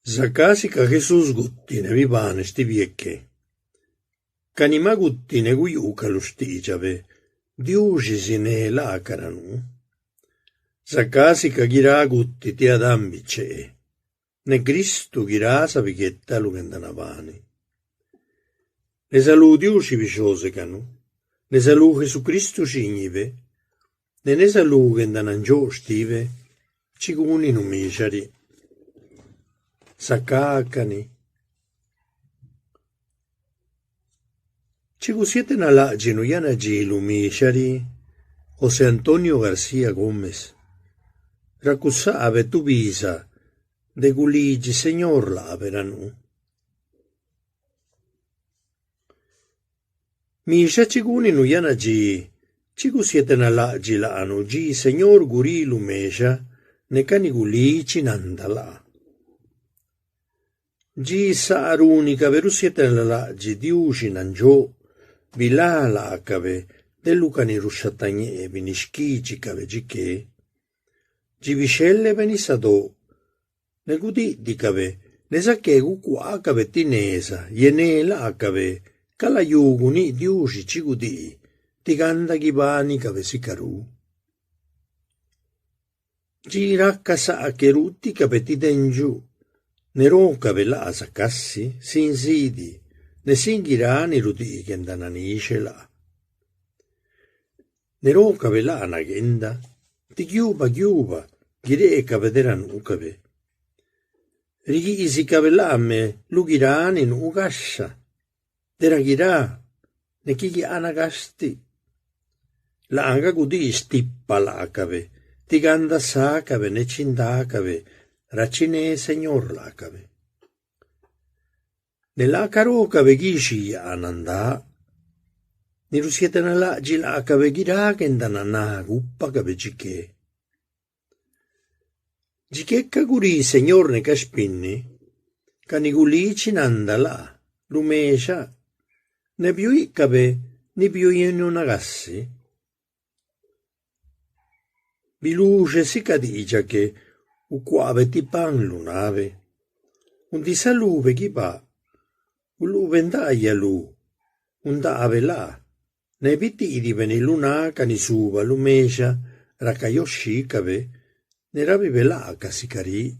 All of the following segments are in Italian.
Zacasi ca Jesus guttine vivane sti viecche. Canima guttine guiuca lo stigiave, diucisi ne lacaranu. Zacasi ca ghirà gutti ti adambice, ne Cristo ghirà sa vighetta lugendanavani. Ne salu diuci viciose canu, ne salu Gesù Cristo cignive, ne salu gendanangio stive, ciguni numiciari. Sacacani. Cigu siete nalaginu yanaji lumishari, José Antonio García Gómez. Racusave tu visa, de guligi señor laveranu. Misha ciguni nu yanaji, cigu siete nalagi la anu ji señor guri lumesha, ne canigulici nandala. Gi saarunica verusiete nalagi diuci nanjo, vilà lacave, dell'ucani rusciatagne vinischici cave giché, giviscelle venissadò, ne gudi di cave, ne sacchegu qua cave tinesa, iene lacave, calaiuguni diuci cigudi, ti ganda ghibani cave sicaru. Giracca sacche rutti cave ti dengiù, ne roncave là saccassi, sinsidi, ne singhirani rudi che andananisce là. Ne roncave là anagenda, ti chiuba, ghireca vederan ucave. Righisi cavellame, lughirani nu gascia, dera ghirà, ne chi anagasti. La anga gudi stippa lacave, ti ganda sacave, ne cindacave, raccine signor lacave. Nell'acaro cave ghici anandà, ne rusiete nella gila cave ghirà che andanana guppa cave giché. Gichecca guri signor ne caspinni, canigulici nandala, lumescia, ne più cave, ne più in una gassi. Biluce si cadigia che, uquave ti pan lunave, un di saluve chi va, un lu vendaglia lu, un dave là, ne pitidi veni luna cani suva lumescia, racaioshi cave, ne ravive là casicari.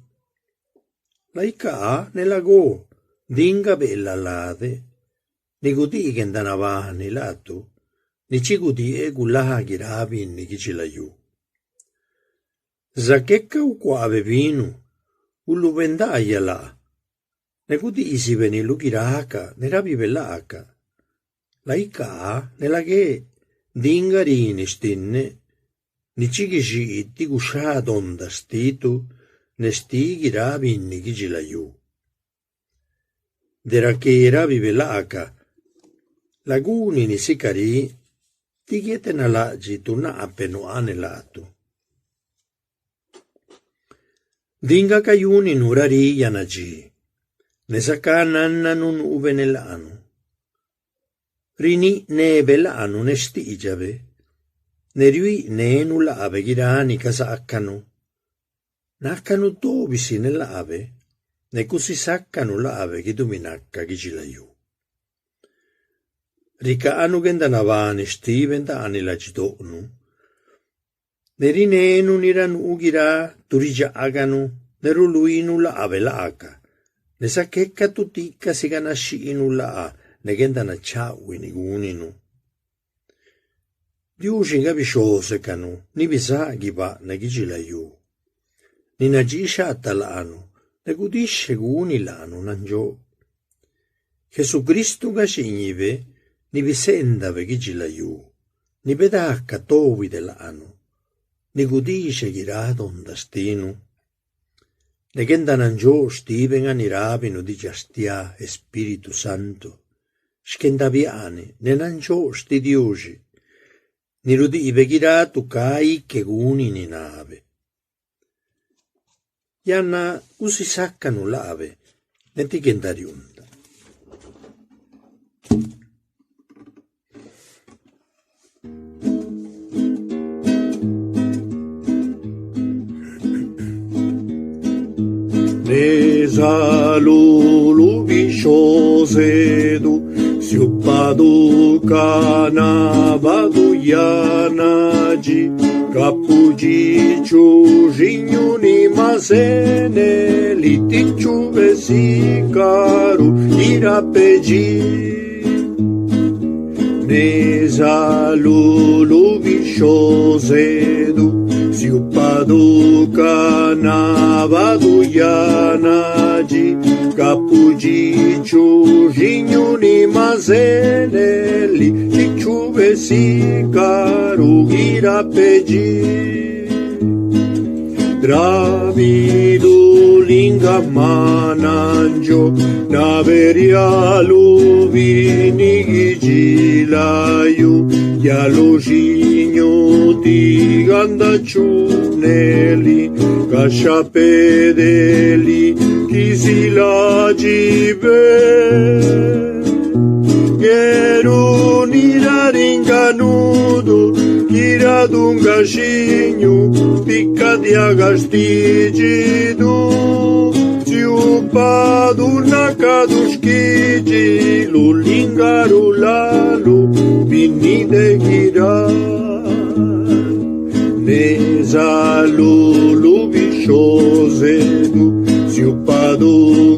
Laica ne lagò, dinga bella lade, ne gudi che andanavani lato, ne ci gudi e gullaghi ravi ne chi ci laiù. Zacchecca uquave vinu, un lu vendaglia là, ne gudisi veni lughiraca, ne ravive l'aca. Laica ne laghe, dingarini stinne, ni cigici ti guscià donda stitu, ne stighi ravinni chi ci laiù. Dera che ravive l'aca, laguni ni sicari, ti chiete nalagi tu nape no anelato. Dinga caiuni nurari yanagi, ne sacca nanna nun uve nell'anu. Rini ne velanu ne stigiave, ne riui ne nullave ghirani casaccanu. Naccanu dovisi nell'ave, ne così saccanu l'ave che dominacca chi ci laiù. Ricanu che andanavani stiventani la citonu, ne rinenu niranu ghirà turigiaganu, ne ruluinu l'ave l'aca, ne sacchecca tuticca si canascinu là, ne gendana ciaui ni guninu. Diuci capisciose canu, ni pisaghi va ne chi ci laiù. Ni nagiscia attalanu, ne gudisce guni lanu nangiò. Gesù Cristo cacignive, ni visendave chi ci laiù, ni pedacca tovi dell'anu, ni gudisce ghirà dondastinu. Ne gendanangiò stiven ani rapinu di giastia e Spiritu Santo, scendaviani, ne nangiò sti diuci, ni rudive ghirà tu cai che guni ni nave. Ianna usi saccanu lave, ne ti gendariunda. Ne Nesalulu vishosedu Siupadu kanavadu yanaji Kapuji chujinyuni mazene Litichu vesikaru irapeji Nesalulu vishosedu Siupadu kanavadu yanaji Kapuji chujinyuni mazeneli Tichuve sikaru irapeji Dravidu linga mananjo Naverialu vinigilayu Yalojinho tiganda chuneli Cachapedeli kisilajibe Geruniraringanudo Kiradungashinho Picadiagastigidu Ciupadu nakaduskiji Lulingarulalu Vinidegira Nesalulu vishosedu Ciupadu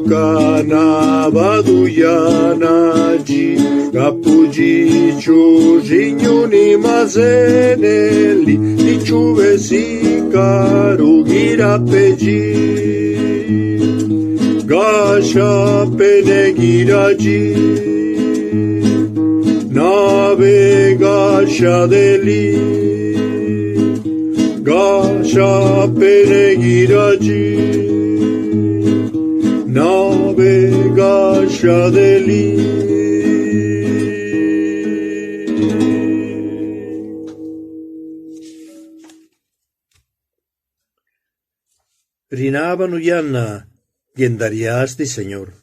kanavadu yanaji Kapuji chujinyuni mazeneli Tichuve sikaru irapeji Gasha penegiraji Navega deli Gasha penegiraji Navega deli Rinavano Yanna gendariasti, Señor.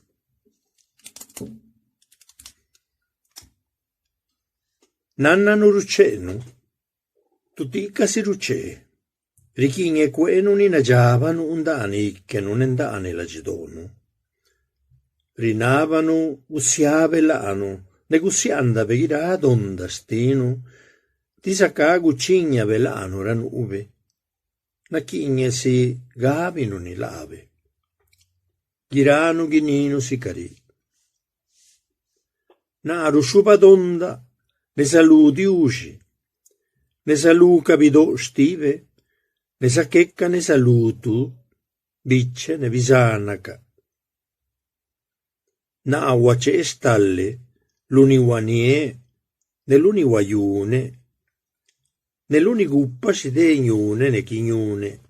Nanna no rucenu, tutti casi ruce, richin e quenu ninaggiavano undani che non endane la gidonu. Rinavano usiave l'ano, negozianda veira donda stinu, tisacagu cigna velano ranuve. Na chigne si gavino ni lave, girano ghinino si carì. Na rusciupa donda, ne saluti usci, ne salu capito stive, ne sacchecca ne salutu, bicce ne visanaca. Na awace stalle, l'uniwanie, ne l'uniwaiune, nell'uni guppa si degnune ne chignune.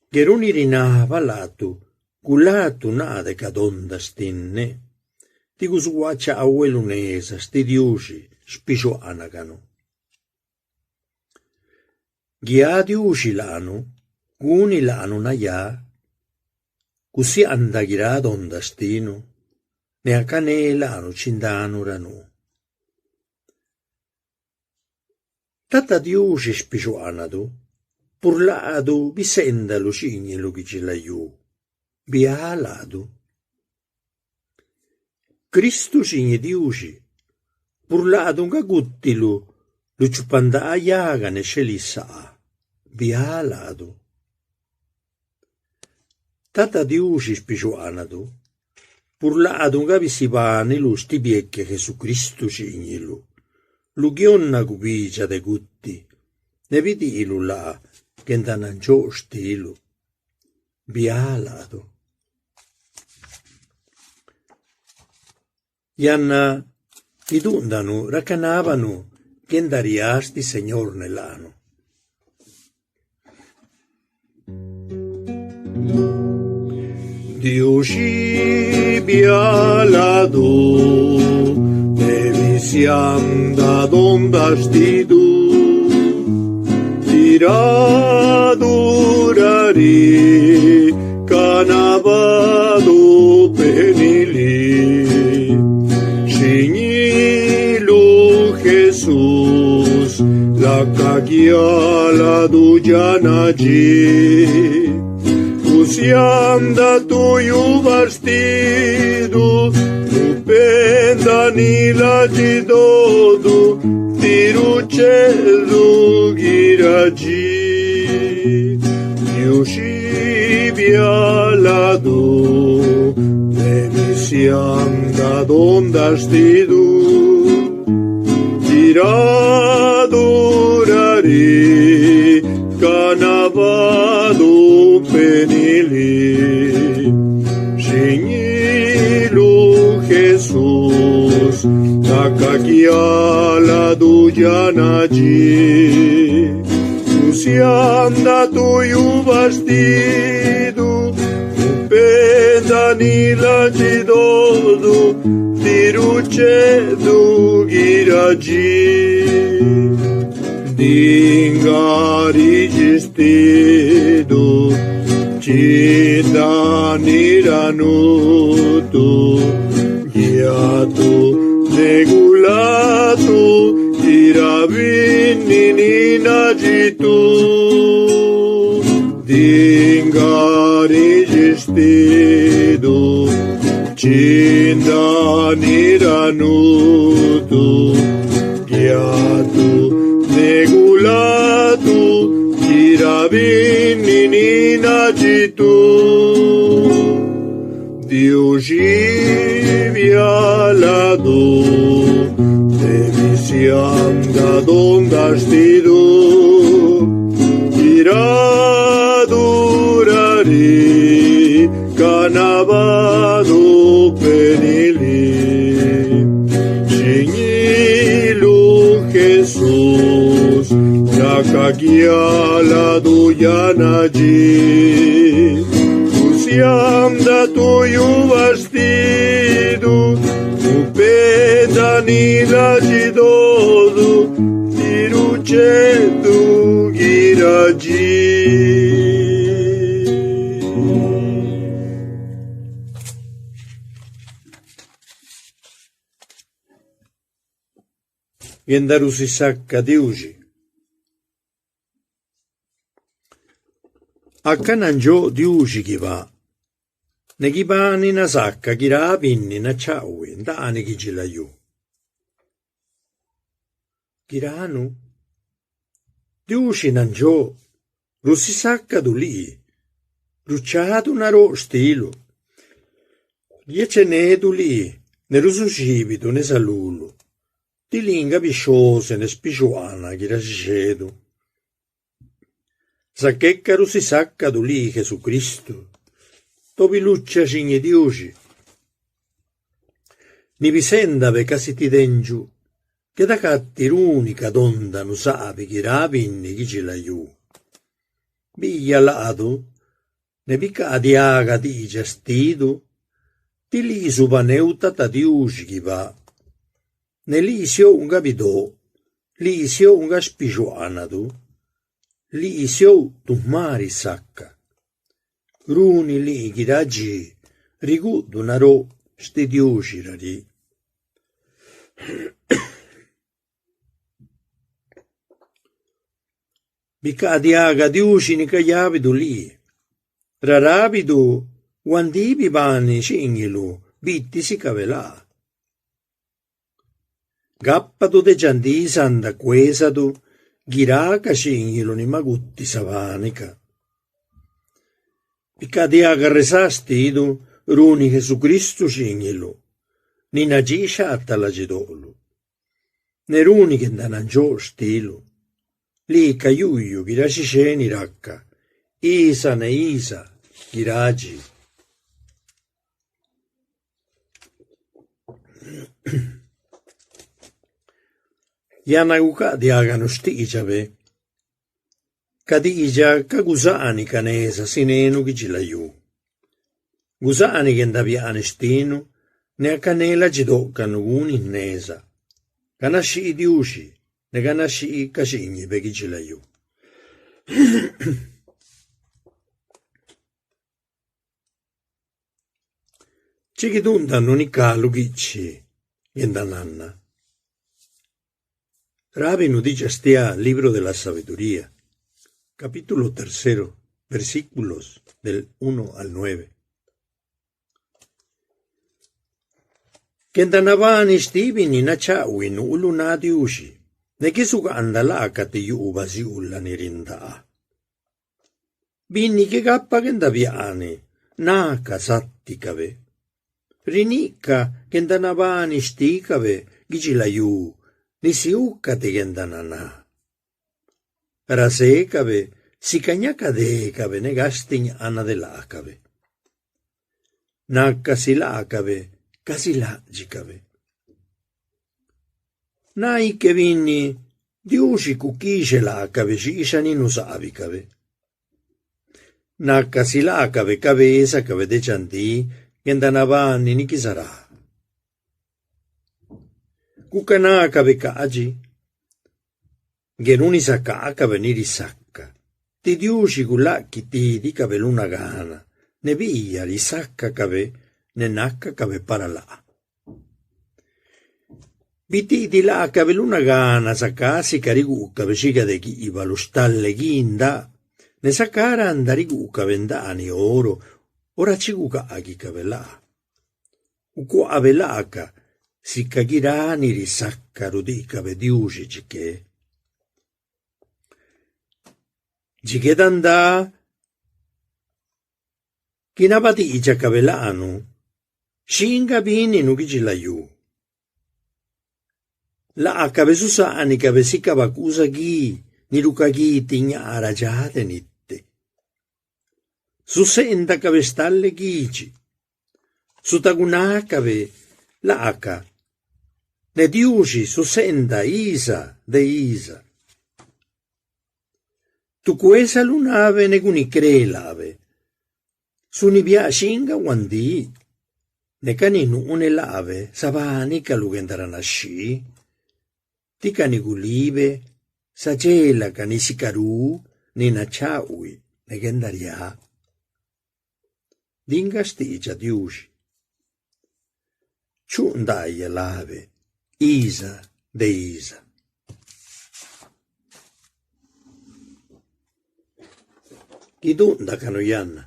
Geruni rinava latu, gullatu nade cadonda stinne, ti gusuaccia a uelunesa, sti diusi, spicio anagano. Ghiadi usi lanu, guni lanu naia, così andagirà donda stinu, ne a cane lanu cindanu ranu. Tata diusi spicioanadu, purladu bisenda lo cigni lo gicilaiu, bialadu. Cristo cigni diusi, purladu nga guttilu, lo ciupanda a iaga ne celissa, bialadu. Tata diusi spicioanadu, purladu nga visipani lo stibiecche Gesù Cristo cignilu. Lugionna cupicia de gutti, ne vidilu là, che ndanangiò stilu, bialado. Ianna idundanu, racanavanu, che ndariasti Signor nell'ano. Diusi bialado, sianda donda stidu, tiradurari, canavado penili, signilu Jesus, la cagiala du janaji, siam datuju vestidu, upendani lađi dodu, tiručedu girađi. Vialadu, demisiam da donda stidu, tiradurari, canavadu penili, Shinyilu Jesus, takakialadu yanaji. Siam datuju vestidu, upendani lađi dodu, tiručedu girađi. Dingari gestidu, citani ranutu, giatu negulatu, Iravinini najitu, dingari gestidu, cindani ranutu, giatu negulatu, Iravinini najitu, Diuji vialadu, siam da donda stidu, tiradurari, canavadu penili, Shinyilu Jesus, takakialadu yanaji, siam datuju vestidu, upendani lađi dodu, tiručedu girađi. Gendaru si sakka diuži. Akkananjo diuži giva. Negibani na sakka girabinni na chawi ndani gijilayu. Giranu diushi nanjo rusi sakka duli ruchadu naro stilo. Diecene duli ne rususcibido ne salulu. Di linga bisciose ne spicciuana girascedu. Sacchecca rusi sacca duli Gesù Cristo. Tobi luccia cigne diuci. Ni visenda ve casiti dengiu, che da catti l'unica donda nu sapi chi rapinni chi ci laiu. Biglia lato, ne pica di aga di gestidu, di lì su paneuta ta diuci chi va. Ne lisio un capitò, lisio un caspicioanadu, lisio tu mari sacca. Runi li chiraggi, rigudu naro sti diucirari. Bicati aga diucini cagliavidu lì. Raravidu, guandipi pani cingilu, bitti si cavelà. Gappatu de gianti sanda quesadu, ghiraca cingilu ni magutti savanica. Piccadiaga resastidu, runi Gesù Cristo cingilu, ni nagiscia attala gidolu. Ne runi che danangiò stilu, li caiuiu giraciceni racca, isa ne isa, giragi. Yanaguka diagano stigiave, Kadija ka gusani canesa sinenu chi ci laiu. Gusani che andaviane stinu, ne a canela ci toccano un'innesa. Canasci i diuci, ne canasci i cacigni per chi ci laiu. Ci chi tuntano ni calu chicci, yenda nanna. Rabinu dice stia libro della sabiduria. Capítulo 3. versículos del 1 al 9. Kentanavani Steveni nachawin ulunati ushi. Nekisuka andalaka ti ubasi ullani rindaa. Binni che kappa kentaviani, naka satti kave. Rinikka kentanavani stikave, gijilayu, nisiukka te kentanana. Rasekave, sikanyakadekave negastin anadelakave. Nakkasilakave, kasilajikave. Nai che vinni, diusi kukishelakave, shishaninusaavikave. Nakkasilakave kavesa kave dechanti, kentanavani nikisara. Kukanakave kaji, genunisakakave nirisakka. Ti diusi kulakki ti dikave luna gana, ne via risakka kave, ne nakka kave parala. Biti di la kave luna gana sakasi karigu kave shiga de ki ivalu stalle ginda, ne sakara andarigu kave ndani oro, ora chiguka agi kave la. Uko avelaka, sikagirani risakka rudi kave diusi chike. Jigedanda kinabati ichakabelanu shinga bini nukijilayu la akabesusa ani kabesika bakusa gi nirukagi tinya arajate nitte susenda kabestalle gici sutagunakabe la aka ne diushi susenda isa de isa. Tu quesa lunave ne guni crelave. Sunibia shinga wandi. Ne caninu une lave, savani calugendaranashi. Ti canigulive, sagela canisicaru, ni nachaui, ne gendaria. Dingastia diushi. Ciundaia lave, isa de isa. Idunda kanoyanna.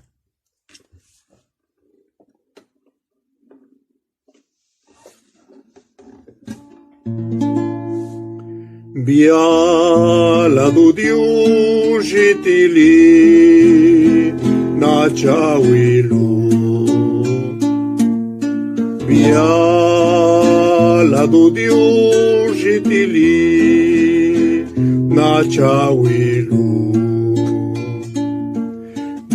Biala du diushitili na chawilu. Biala du diushitili na chawilu.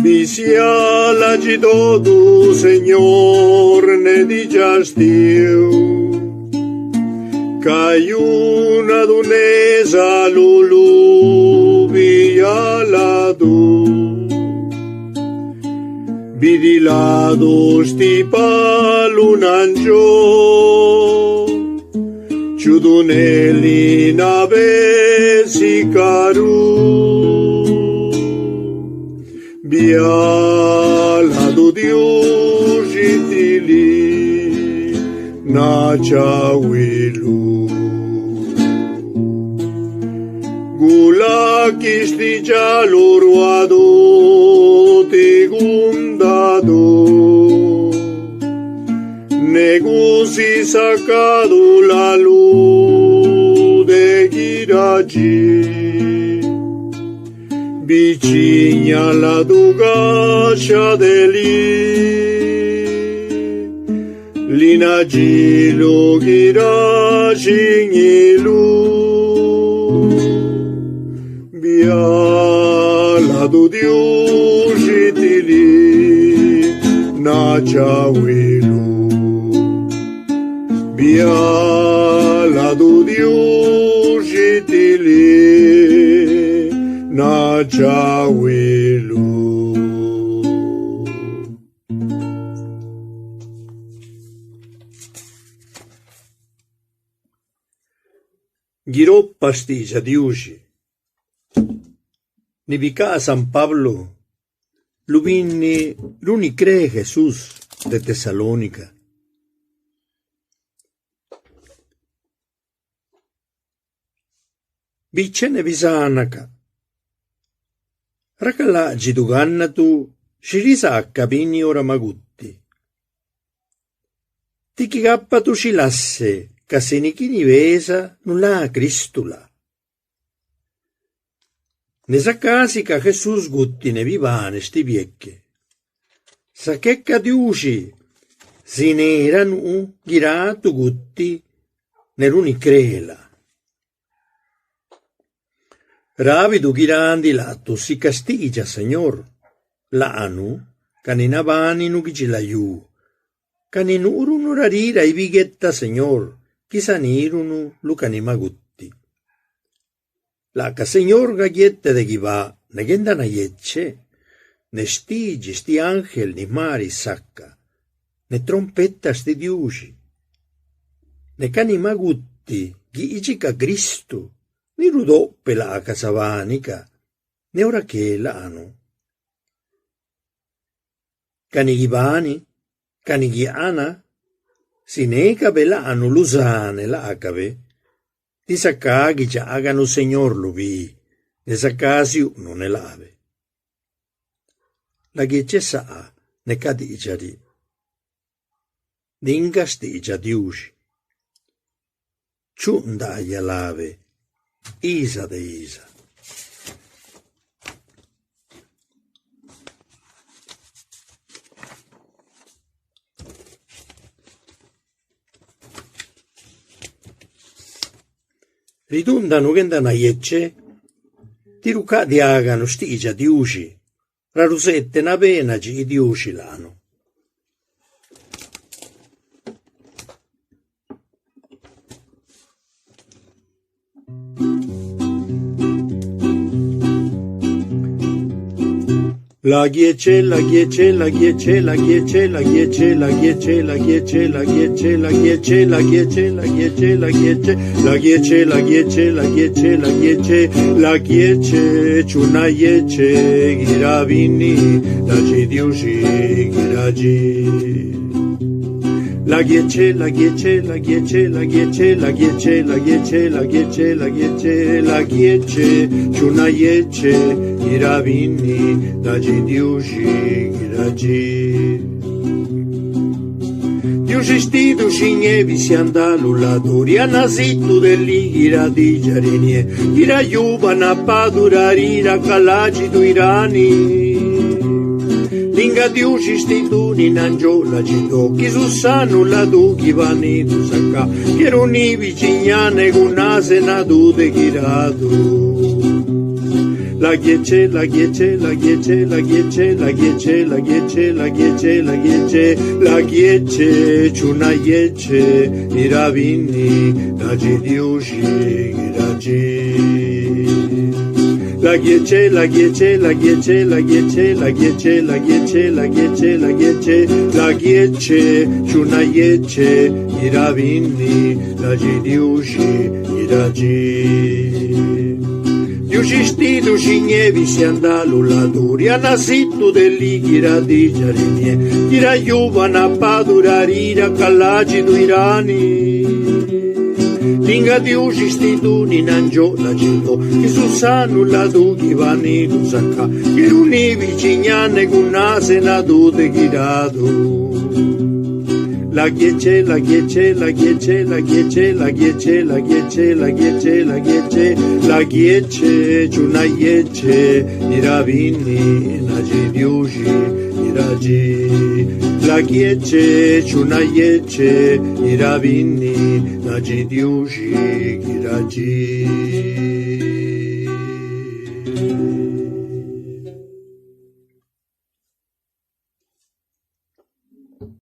Bisiala de todo, Senhor, ne di jastiu. Caiuna dunesa lulu biala du. Bidilado stipa lunanjo. Ciudunelli nave sicaru. Biala du diushitili na chawilu. Gulaki stigia l'uruado ti gundado. Negusi sacado la luz de giraji. Vicina la dugascia l'inagilo giracinilu biala du diushitili na chawilu biala du diushitili na chawilu. Girò pastiglia di usi. Nibica San Pablo, lubini l'uni cree Jesús de Tesalónica. Vicene visanaka. Rakala jiduganna tu shirisa akkabini ora magutti. Tikigappa tu shilasse, kasenikini vesa nulla Cristula. Ne sakasi ka Jesus gutti ne vivane sti viecche. Sa checca di uci, si ne erano girato gutti, neruni crela. Ravidu girandi lato si castigia, Signor, la anu, caninavani nu gicilaiu, caninurunu rarira i vighetta, Signor, chisanirunu lucanimagutti. La ca Signor gagliette de giva, negenda yecce, ne stigi sti angel ni mari sacca, ne trompetta sti diuci, ne canimagutti, giicica Cristo, ni rudoppe la casavanica, ne ora che l'anu. Canighivani, canighiana, si neca belano lusane l'acave, ti saccaghi già agano Signor luvi, ne saccasiu non ne lave. La ghiece sa, ne cadigiari, dinga stigia diuci, ciundaglia lave, Isa de Isa. Ridundano che andano a iecce, tiruca di agano stigia di uci, rarusette na pena ci di uci l'ano. La ghiece, la ghiece, la ghiece, la ghiece, la ghiece, la ghiece, la ghiece, la ghiece, la ghiece, la ghiece, la ghiece, la ghiece, la ghiece, la ghiece, la ghiece, la ghiece, la ghiece, ciuna ghiece, giravini, la cidiuci, giragi. La ghiece, la ghiece, la ghiece, la ghiece, la ghiece, la ghiece, la ghiece, la ghiece, la ghiece, ciuna ghiece, giravini, la cidiuci, giragi. Diuci sti ducignevi si andalu la doria nasittu dell'i giradi giarinie, giraiuvana padurarira calaci du irani. Linga diuci sti duni nangiola citocchi su sanu la du chivani tu sacca, che eruni vicignane con nase nadute giratu. La ghiece, la ghiece, la ghiece, la ghiece, la ghiece, la ghiece, la ghiece, la ghiece, la ghiece, ciuna ghiece, iravini, la gidiuci, giragi. La ghiece, la ghiece, la ghiece, la ghiece, la ghiece, la ghiece, la ghiece, la ghiece, la ghiece, ciuna ghiece, iravini, la gidiuci, giragi. Diuci sti ducignevi si andalu la duria nasittu dell'i giradi giarinie, giraiuvana padurarira callaci du irani. Linga diuci sti duni nangiola cito, che su sanu la du chivani tu sacca, che runi vicignane con nase nadute giratu. La ghiece, la ghiece, la ghiece, la ghiece, la ghiece, la ghiece, la ghiece, la ghiece, la ghiece, ciuna ghiece, iravini, na gidiuci, iragi. La ghiece, ciuna ghiece, iravini, na gidiuci, iragi.